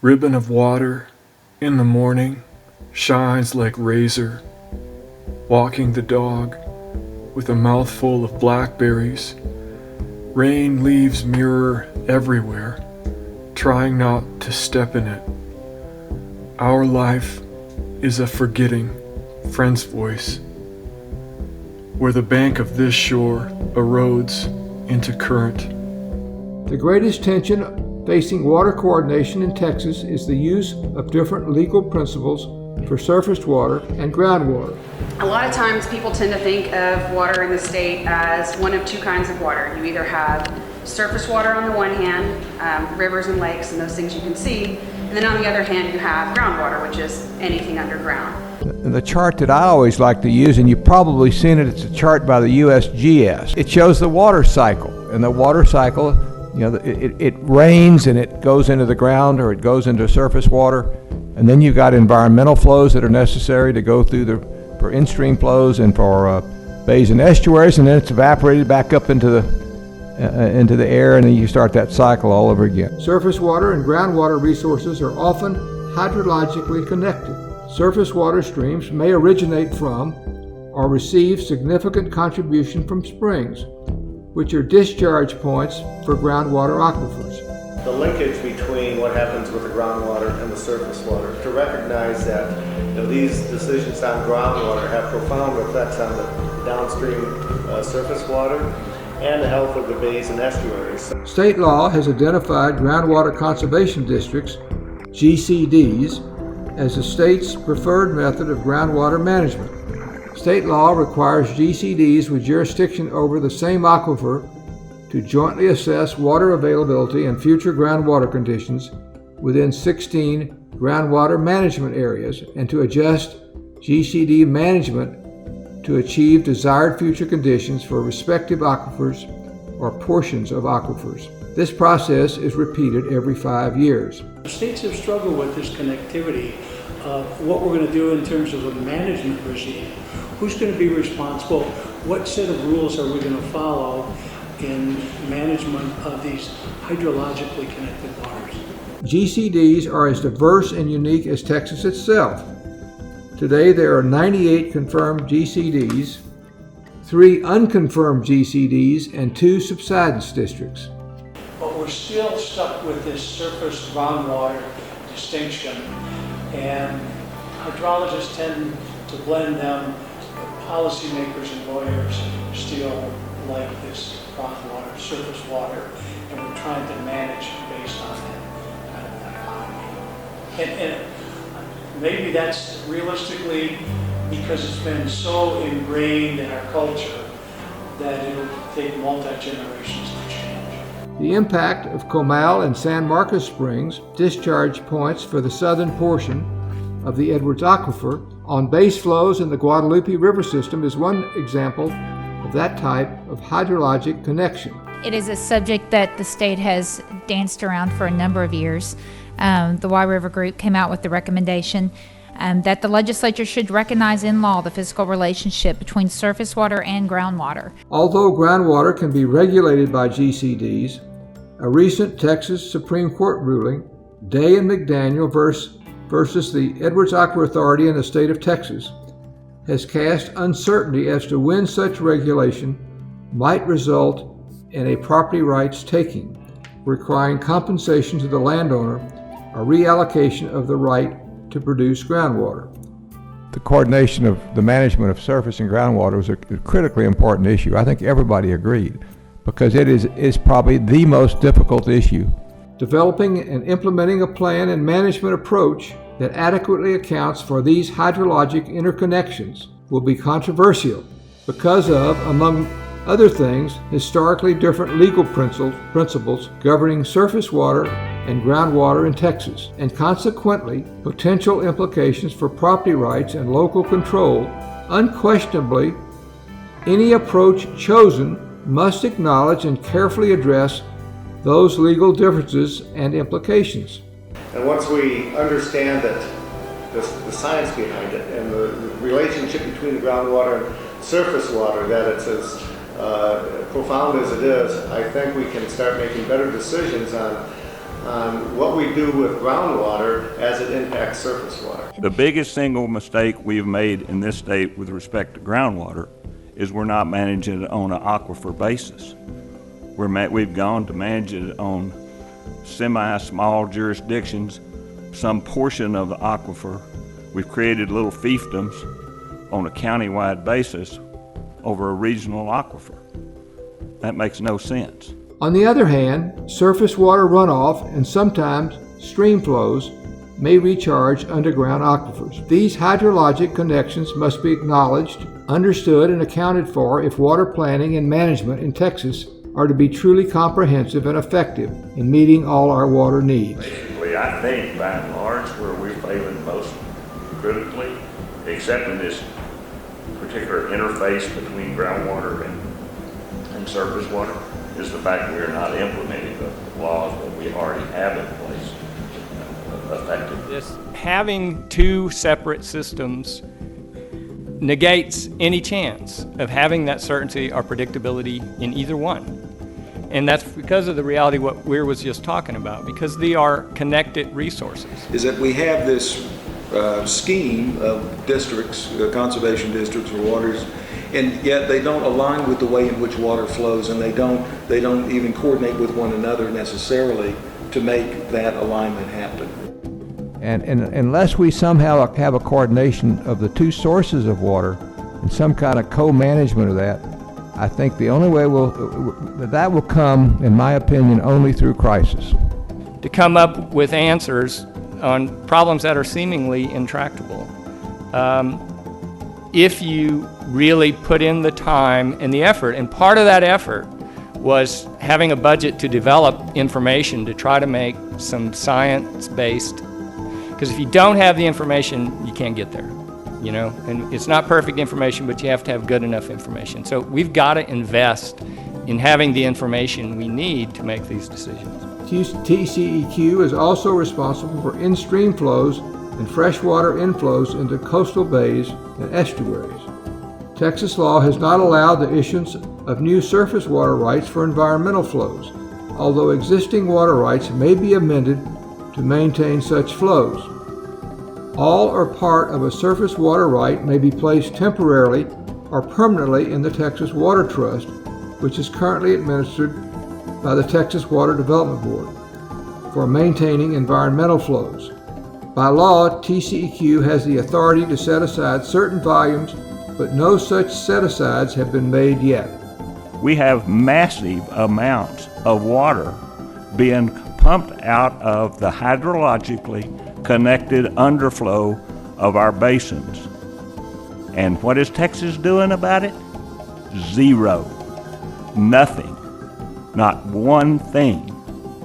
Ribbon of water in the morning shines like razor, walking the dog with a mouthful of blackberries. Rain leaves mirror everywhere, trying not to step in it. Our life is a forgetting friend's voice, where the bank of this shore erodes into current. The greatest tension facing water coordination in Texas is the use of different legal principles for surface water and groundwater. A lot of times people tend to think of water in the state as one of two kinds of water. You either have surface water on the one hand, rivers and lakes and those things you can see, and then on the other hand you have groundwater, which is anything underground. The chart that I always like to use, and you've probably seen it, it's a chart by the USGS. It shows the water cycle, and the water cycle, it rains and it goes into the ground or it goes into surface water, and then you've got environmental flows that are necessary to go through for in-stream flows and for bays and estuaries, and then it's evaporated back up into the air, and then you start that cycle all over again. Surface water and groundwater resources are often hydrologically connected. Surface water streams may originate from or receive significant contribution from springs, which are discharge points for groundwater aquifers. The linkage between what happens with the groundwater and the surface water, to recognize that these decisions on groundwater have profound effects on the downstream surface water and the health of the bays and estuaries. State law has identified groundwater conservation districts, GCDs, as the state's preferred method of groundwater management. State law requires GCDs with jurisdiction over the same aquifer to jointly assess water availability and future groundwater conditions within 16 groundwater management areas and to adjust GCD management to achieve desired future conditions for respective aquifers or portions of aquifers. This process is repeated every 5 years. States have struggled with this connectivity of what we're going to do in terms of a management regime. Who's going to be responsible? What set of rules are we going to follow in management of these hydrologically connected waters? GCDs are as diverse and unique as Texas itself. Today there are 98 confirmed GCDs, 3 unconfirmed GCDs, and 2 subsidence districts. But we're still stuck with this surface groundwater distinction, and hydrologists tend to blend them. Policymakers and lawyers still like this groundwater, surface water, and we're trying to manage based on that kind of dichotomy. And maybe that's realistically because it's been so ingrained in our culture that it'll take multi-generations to change. The impact of Comal and San Marcos Springs, discharge points for the southern portion of the Edwards Aquifer, on base flows in the Guadalupe River system is one example of that type of hydrologic connection. It is a subject that the state has danced around for a number of years. The Y River Group came out with the recommendation that the legislature should recognize in law the physical relationship between surface water and groundwater. Although groundwater can be regulated by GCDs, a recent Texas Supreme Court ruling, Day and McDaniel versus the Edwards Aquifer Authority in the state of Texas, has cast uncertainty as to when such regulation might result in a property rights taking, requiring compensation to the landowner or reallocation of the right to produce groundwater. The coordination of the management of surface and groundwater was a critically important issue. I think everybody agreed, because it is probably the most difficult issue. Developing and implementing a plan and management approach that adequately accounts for these hydrologic interconnections will be controversial because of, among other things, historically different legal principles governing surface water and groundwater in Texas, and consequently potential implications for property rights and local control. Unquestionably, any approach chosen must acknowledge and carefully address those legal differences and implications. And once we understand that the science behind it and the relationship between the groundwater and surface water, that it's as profound as it is, I think we can start making better decisions on on what we do with groundwater as it impacts surface water. The biggest single mistake we've made in this state with respect to groundwater is we're not managing it on an aquifer basis. We've gone to manage it on semi-small jurisdictions, some portion of the aquifer. We've created little fiefdoms on a county-wide basis over a regional aquifer. That makes no sense. On the other hand, surface water runoff and sometimes stream flows may recharge underground aquifers. These hydrologic connections must be acknowledged, understood, and accounted for if water planning and management in Texas are to be truly comprehensive and effective in meeting all our water needs. Basically, I think by and large where we're failing most critically, except in this particular interface between groundwater and surface water, is the fact that we're not implementing the laws that we already have in place effectively. Having two separate systems negates any chance of having that certainty or predictability in either one. And that's because of the reality what Weir was just talking about, because they are connected resources. Is that we have this scheme of districts, conservation districts or waters, and yet they don't align with the way in which water flows, and they don't even coordinate with one another necessarily to make that alignment happen. And unless we somehow have a coordination of the two sources of water and some kind of co-management of that, I think the only way that will come, in my opinion, only through crisis. To come up with answers on problems that are seemingly intractable. If you really put in the time and the effort, and part of that effort was having a budget to develop information to try to make some science-based, because if you don't have the information, you can't get there, you know? And it's not perfect information, but you have to have good enough information. So we've got to invest in having the information we need to make these decisions. TCEQ is also responsible for in-stream flows and freshwater inflows into coastal bays and estuaries. Texas law has not allowed the issuance of new surface water rights for environmental flows, although existing water rights may be amended to maintain such flows. All or part of a surface water right may be placed temporarily or permanently in the Texas Water Trust, which is currently administered by the Texas Water Development Board for maintaining environmental flows. By law, TCEQ has the authority to set aside certain volumes, but no such set-asides have been made yet. We have massive amounts of water being pumped out of the hydrologically connected underflow of our basins. And what is Texas doing about it? Zero. Nothing. Not one thing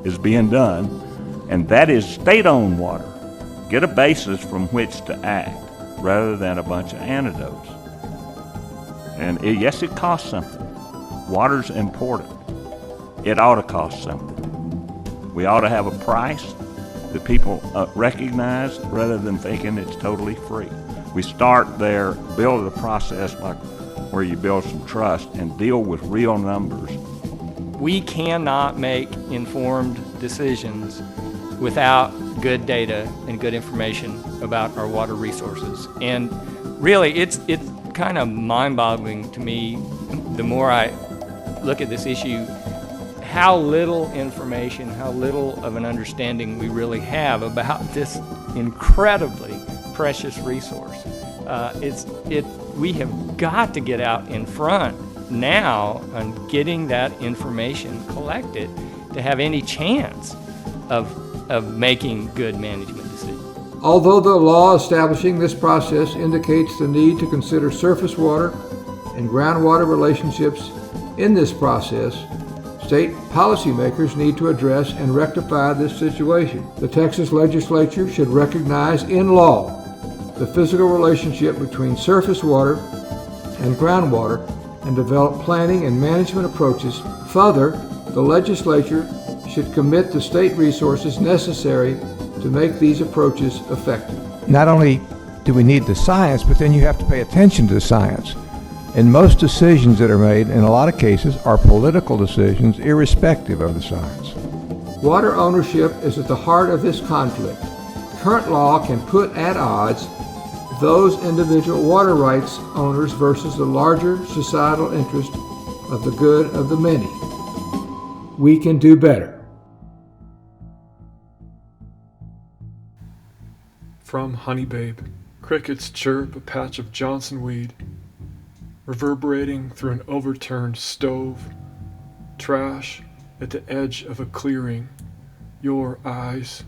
is being done, and that is state-owned water. Get a basis from which to act rather than a bunch of anecdotes. And yes, it costs something. Water's important. It ought to cost something. We ought to have a price that people recognize rather than thinking it's totally free. We start there, build the process like where you build some trust and deal with real numbers. We cannot make informed decisions without good data and good information about our water resources. And really, it's kind of mind-boggling to me, the more I look at this issue, how little information, how little of an understanding we really have about this incredibly precious resource. We have got to get out in front now on getting that information collected to have any chance of making good management decisions. Although the law establishing this process indicates the need to consider surface water and groundwater relationships in this process, state policymakers need to address and rectify this situation. The Texas legislature should recognize in law the physical relationship between surface water and groundwater and develop planning and management approaches. Further, the legislature should commit the state resources necessary to make these approaches effective. Not only do we need the science, but then you have to pay attention to the science. And most decisions that are made, in a lot of cases, are political decisions irrespective of the science. Water ownership is at the heart of this conflict. Current law can put at odds those individual water rights owners versus the larger societal interest of the good of the many. We can do better. From Honey Babe, crickets chirp a patch of Johnson weed, reverberating through an overturned stove, trash at the edge of a clearing, your eyes,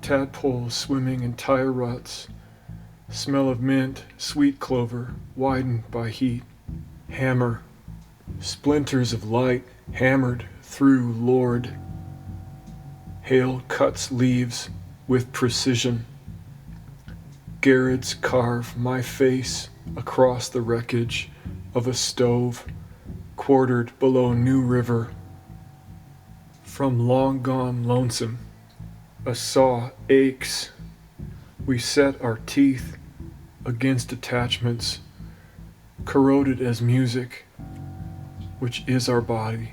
tadpoles swimming in tire ruts, smell of mint, sweet clover, widened by heat, hammer, splinters of light hammered through Lord. Hail cuts leaves with precision. Garrods carve my face across the wreckage of a stove quartered below New River. From long gone lonesome, a saw aches. We set our teeth against attachments, corroded as music, which is our body,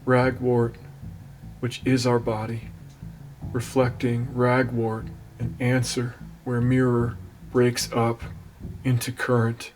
ragwort, which is our body, reflecting ragwort, an answer where mirror breaks up into current.